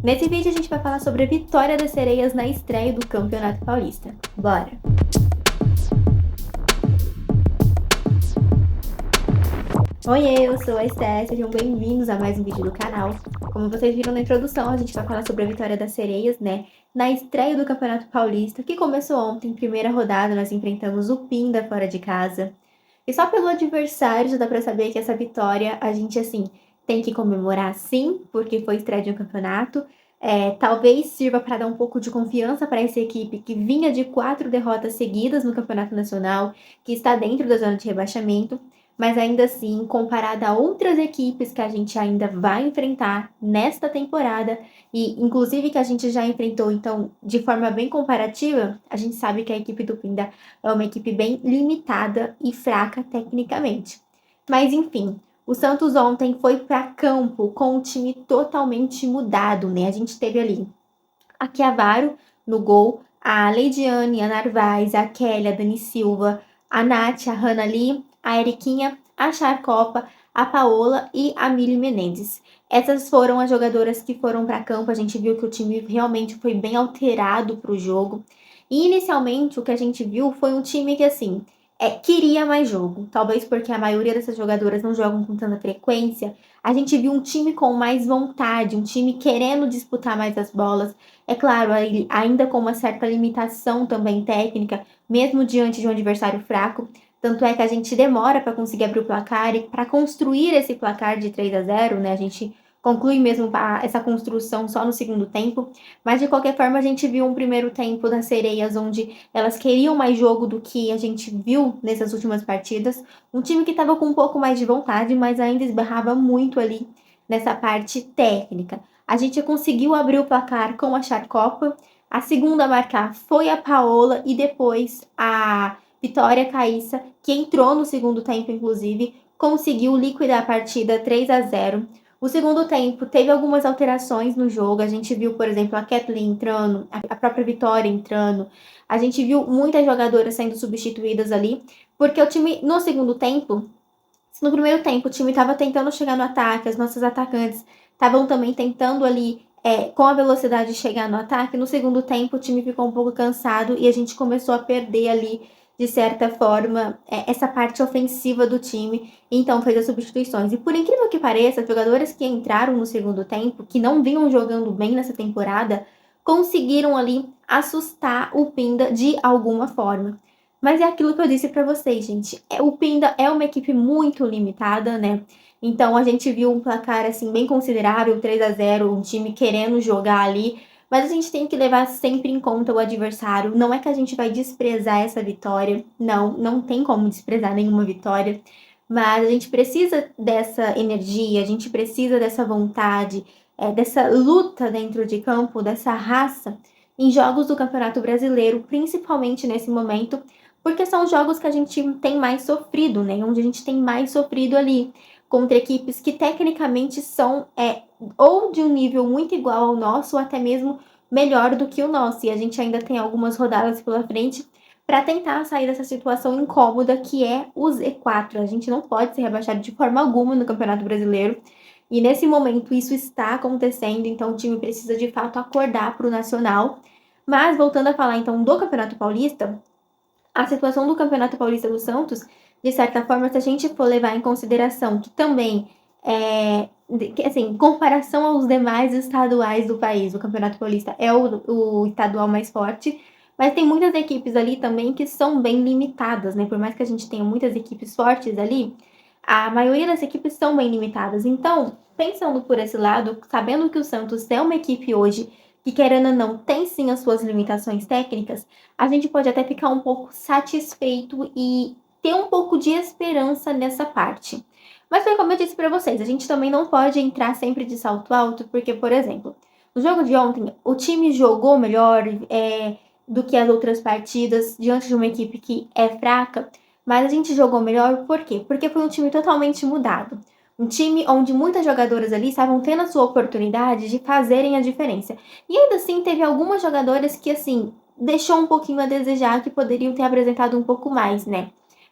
Nesse vídeo a gente vai falar sobre a vitória das Sereias na estreia do Campeonato Paulista. Bora! Oiê, eu sou a Esté, sejam bem-vindos a mais um vídeo do canal. Como vocês viram na introdução, a gente vai falar sobre a vitória das Sereias, na estreia do Campeonato Paulista, que começou ontem, primeira rodada, nós enfrentamos o Pinda fora de casa. E só pelo adversário já dá pra saber que essa vitória a gente, tem que comemorar sim, porque foi estreia de um campeonato. Talvez sirva para dar um pouco de confiança para essa equipe que vinha de 4 derrotas seguidas no Campeonato Nacional, que está dentro da zona de rebaixamento, mas ainda assim, comparada a outras equipes que a gente ainda vai enfrentar nesta temporada, e inclusive que a gente já enfrentou, então, de forma bem comparativa, a gente sabe que a equipe do Pinda é uma equipe bem limitada e fraca tecnicamente. Mas enfim, o Santos ontem foi para campo com um time totalmente mudado, A gente teve ali a Chiavaro no gol, a Leidiane, a Narvaez, a Kelly, a Dani Silva, a Nath, a Hannah Lee, a Eriquinha, a Charcopa, a Paola e a Mili Menezes. Essas foram as jogadoras que foram para campo. A gente viu que o time realmente foi bem alterado para o jogo. E inicialmente o que a gente viu foi um time que queria mais jogo. Talvez porque a maioria dessas jogadoras não jogam com tanta frequência. A gente viu um time com mais vontade, um time querendo disputar mais as bolas. É claro, ainda com uma certa limitação também técnica, mesmo diante de um adversário fraco. Tanto é que a gente demora para conseguir abrir o placar e para construir esse placar de 3-0, A gente conclui mesmo essa construção só no segundo tempo. Mas de qualquer forma, a gente viu um primeiro tempo das Sereias onde elas queriam mais jogo do que a gente viu nessas últimas partidas. Um time que estava com um pouco mais de vontade, mas ainda esbarrava muito ali nessa parte técnica. A gente conseguiu abrir o placar com a Charcopa. A segunda a marcar foi a Paola e depois a Vitória Caíssa, que entrou no segundo tempo, inclusive, conseguiu liquidar a partida 3-0. O segundo tempo teve algumas alterações no jogo. A gente viu, por exemplo, a Kathleen entrando, a própria Vitória entrando. A gente viu muitas jogadoras sendo substituídas ali, porque o time, no segundo tempo, no primeiro tempo, o time estava tentando chegar no ataque, as nossas atacantes estavam também tentando ali, com a velocidade, chegar no ataque. No segundo tempo, o time ficou um pouco cansado e a gente começou a perder ali, de certa forma, essa parte ofensiva do time. Então, fez as substituições. E por incrível que pareça, as jogadoras que entraram no segundo tempo, que não vinham jogando bem nessa temporada, conseguiram ali assustar o Pinda de alguma forma. Mas é aquilo que eu disse para vocês, gente. O Pinda é uma equipe muito limitada, Então a gente viu um placar bem considerável, 3-0, um time querendo jogar ali. Mas a gente tem que levar sempre em conta o adversário. Não é que a gente vai desprezar essa vitória. Não, não tem como desprezar nenhuma vitória. Mas a gente precisa dessa energia, a gente precisa dessa vontade, dessa luta dentro de campo, dessa raça em jogos do Campeonato Brasileiro, principalmente nesse momento, porque são jogos que a gente tem mais sofrido, Onde a gente tem mais sofrido ali, contra equipes que tecnicamente são ou de um nível muito igual ao nosso, ou até mesmo melhor do que o nosso. E a gente ainda tem algumas rodadas pela frente para tentar sair dessa situação incômoda que é o Z4. A gente não pode ser rebaixado de forma alguma no Campeonato Brasileiro. E nesse momento isso está acontecendo, então o time precisa de fato acordar para o Nacional. Mas voltando a falar então do Campeonato Paulista, a situação do Campeonato Paulista do Santos, de certa forma, se a gente for levar em consideração que também, em comparação aos demais estaduais do país, o Campeonato Paulista é o estadual mais forte, mas tem muitas equipes ali também que são bem limitadas, Por mais que a gente tenha muitas equipes fortes ali, a maioria das equipes são bem limitadas. Então, pensando por esse lado, sabendo que o Santos é uma equipe hoje que, querendo ou não, tem sim as suas limitações técnicas, a gente pode até ficar um pouco satisfeito e ter um pouco de esperança nessa parte. Mas foi como eu disse para vocês, a gente também não pode entrar sempre de salto alto, porque, por exemplo, no jogo de ontem, o time jogou melhor do que as outras partidas, diante de uma equipe que é fraca, mas a gente jogou melhor por quê? Porque foi um time totalmente mudado. Um time onde muitas jogadoras ali estavam tendo a sua oportunidade de fazerem a diferença. E ainda assim, teve algumas jogadoras que, deixou um pouquinho a desejar, que poderiam ter apresentado um pouco mais,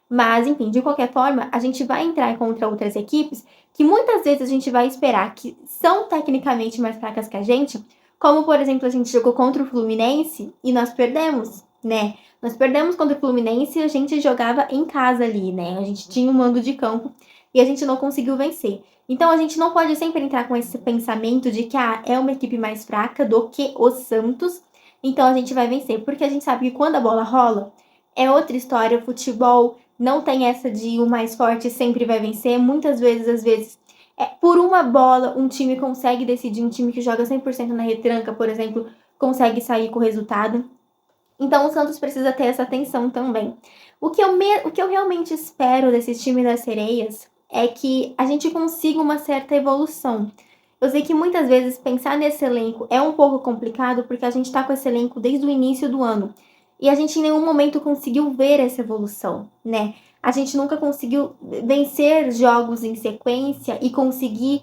Mas, enfim, de qualquer forma, a gente vai entrar contra outras equipes que muitas vezes a gente vai esperar que são tecnicamente mais fracas que a gente, Como, por exemplo, a gente jogou contra o Fluminense e nós perdemos, né? Nós perdemos contra o Fluminense e a gente jogava em casa ali, né? A gente tinha um mando de campo e a gente não conseguiu vencer. Então a gente não pode sempre entrar com esse pensamento de que é uma equipe mais fraca do que o Santos, então a gente vai vencer, porque a gente sabe que quando a bola rola, é outra história. O futebol não tem essa de o mais forte sempre vai vencer. Muitas vezes, às vezes, por uma bola, um time consegue decidir, um time que joga 100% na retranca, por exemplo, consegue sair com o resultado. Então o Santos precisa ter essa atenção também. O que eu realmente espero desse time das Sereias é que a gente consiga uma certa evolução. Eu sei que muitas vezes pensar nesse elenco é um pouco complicado porque a gente está com esse elenco desde o início do ano e a gente em nenhum momento conseguiu ver essa evolução, né? A gente nunca conseguiu vencer jogos em sequência e conseguir,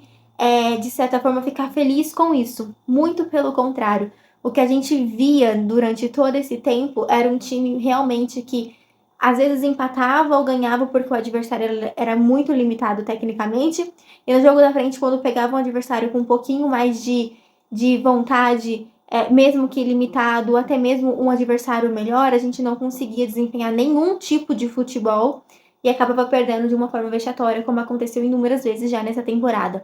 de certa forma, ficar feliz com isso. Muito pelo contrário. O que a gente via durante todo esse tempo era um time realmente que às vezes empatava ou ganhava porque o adversário era muito limitado tecnicamente. E no jogo da frente, quando pegava um adversário com um pouquinho mais de vontade, mesmo que limitado, até mesmo um adversário melhor, a gente não conseguia desempenhar nenhum tipo de futebol e acabava perdendo de uma forma vexatória, como aconteceu inúmeras vezes já nessa temporada.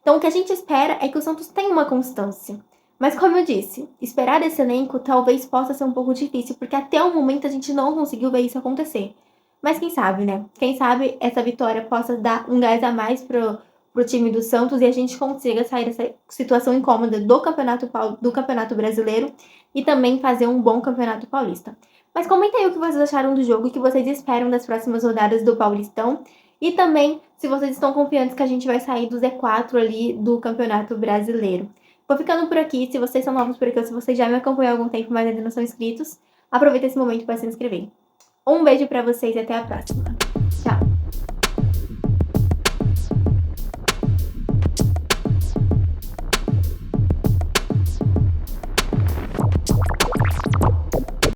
Então, o que a gente espera é que o Santos tenha uma constância. Mas, como eu disse, esperar esse elenco talvez possa ser um pouco difícil, porque até o momento a gente não conseguiu ver isso acontecer. Mas quem sabe, né? Quem sabe essa vitória possa dar um gás a mais pro time do Santos e a gente consiga sair dessa situação incômoda do campeonato brasileiro e também fazer um bom campeonato paulista. Mas comentem aí o que vocês acharam do jogo e o que vocês esperam das próximas rodadas do Paulistão. E também se vocês estão confiantes que a gente vai sair do Z4 ali do campeonato brasileiro. Vou ficando por aqui. Se vocês são novos por aqui ou se vocês já me acompanham há algum tempo, mas ainda não são inscritos, aproveita esse momento para se inscrever. Um beijo para vocês e até a próxima.